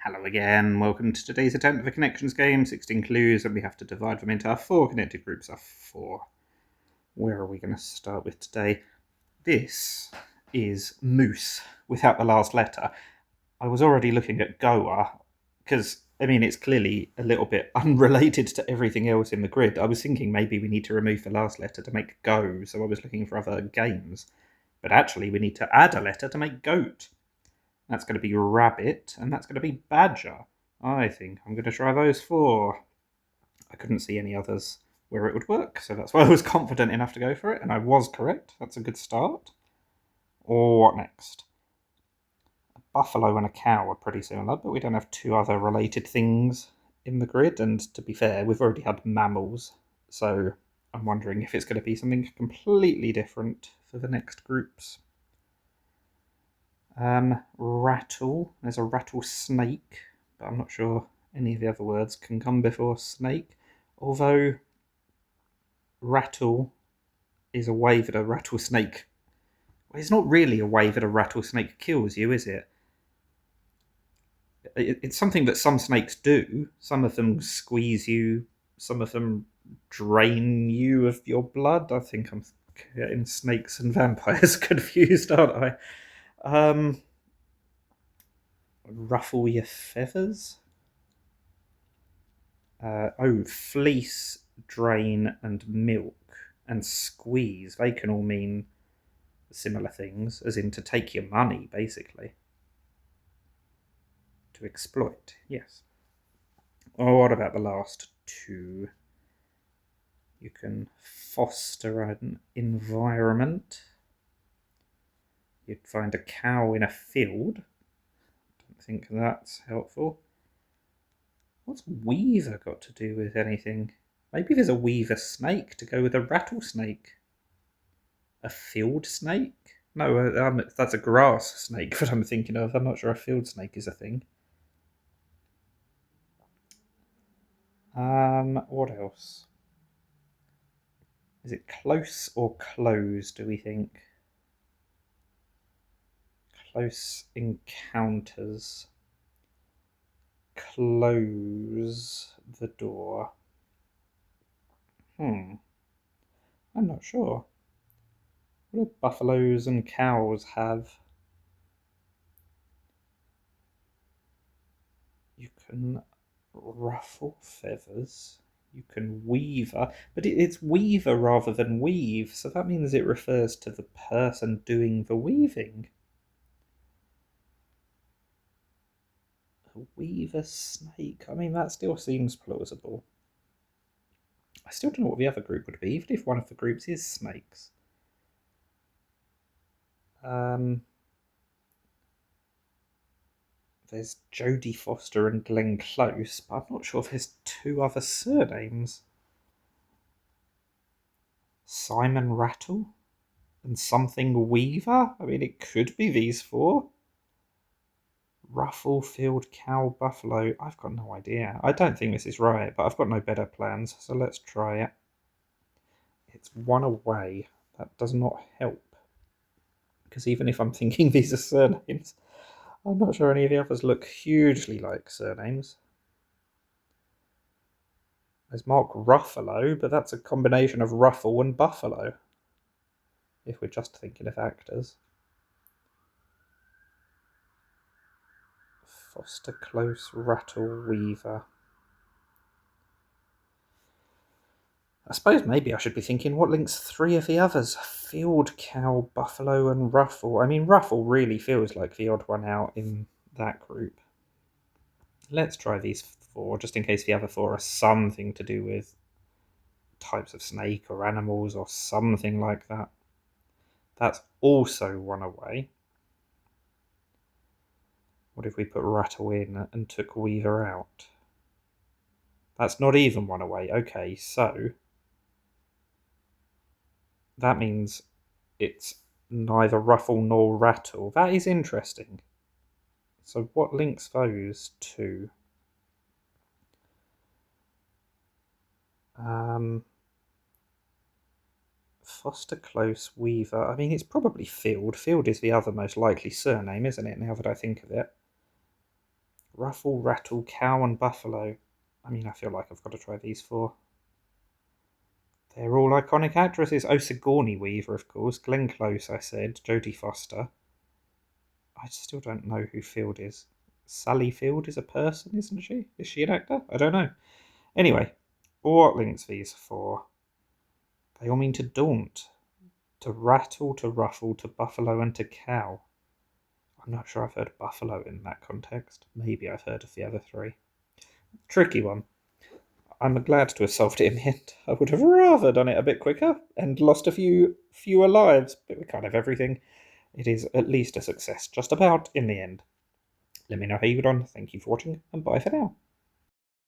Hello again, welcome to today's attempt of a connections game, 16 clues, and we have to divide them into our 4 connected groups of 4. Where are we going to start with today? This is Moose, without the last letter. I was already looking at Goa, because, it's clearly a little bit unrelated to everything else in the grid. I was thinking maybe we need to remove the last letter to make Go, so I was looking for other games. But actually we need to add a letter to make Goat. That's going to be rabbit, and that's going to be badger. I think I'm going to try those 4. I couldn't see any others where it would work, so that's why I was confident enough to go for it, and I was correct. That's a good start. Or what next? A buffalo and a cow are pretty similar, but we don't have 2 other related things in the grid, and to be fair, we've already had mammals, so I'm wondering if it's going to be something completely different for the next groups. Rattle. There's a rattlesnake, but I'm not sure any of the other words can come before snake. Although rattle is a way that a rattlesnake. Well, it's not really a way that a rattlesnake kills you, is it? It's something that some snakes do. Some of them squeeze you. Some of them drain you of your blood. I think I'm getting snakes and vampires confused, aren't I? Ruffle your feathers. Fleece, drain, and milk, and squeeze. They can all mean similar things, as in to take your money, basically. To exploit, yes. Or what about the last 2? You can foster an environment. You'd find a cow in a field. Don't think that's helpful. What's weaver got to do with anything? Maybe there's a weaver snake to go with a rattlesnake. A field snake? No, that's a grass snake that I'm thinking of. I'm not sure a field snake is a thing. What else? Is it close or close, do we think? Close encounters. Close the door. I'm not sure. What do buffaloes and cows have? You can ruffle feathers. You can weaver, but it's weaver rather than weave, so that means it refers to the person doing the weaving. A weaver snake. That still seems plausible. I still don't know what the other group would be, even if one of the groups is snakes. There's Jodie Foster and Glenn Close, but I'm not sure if there's 2 other surnames. Simon Rattle and something Weaver? It could be these 4. Ruffle, field, cow, buffalo. I've got no idea. I don't think this is right, but I've got no better plans, so let's try it. It's 1 away. That does not help. Because even if I'm thinking these are surnames, I'm not sure any of the others look hugely like surnames. There's Mark Ruffalo, but that's a combination of ruffle and buffalo, if we're just thinking of actors. Foster, Close, Rattle, Weaver. I suppose maybe I should be thinking what links 3 of the others? Field, cow, buffalo, and ruffle. Ruffle really feels like the odd one out in that group. Let's try these 4, just in case the other 4 are something to do with types of snake or animals or something like that. That's also 1 away. What if we put rattle in and took weaver out? That's not even 1 away. Okay, so that means it's neither ruffle nor rattle. That is interesting. So what links those 2? Foster, Close, Weaver. It's probably Field. Field is the other most likely surname, isn't it, now that I think of it? Ruffle, Rattle, Cow and Buffalo. I mean, I feel like I've got to try these 4. They're all iconic actresses. Oh, Sigourney Weaver, of course. Glenn Close, I said. Jodie Foster. I still don't know who Field is. Sally Field is a person, isn't she? Is she an actor? I don't know. Anyway, what links these 4? They all mean to daunt. To rattle, to ruffle, to buffalo, and to cow. I'm not sure I've heard buffalo in that context. Maybe I've heard of the other 3. Tricky one. I'm glad to have solved it in the end. I would have rather done it a bit quicker and lost a few fewer lives, but with kind of everything, it is at least a success just about in the end. Let me know how you got on. Thank you for watching, and bye for now.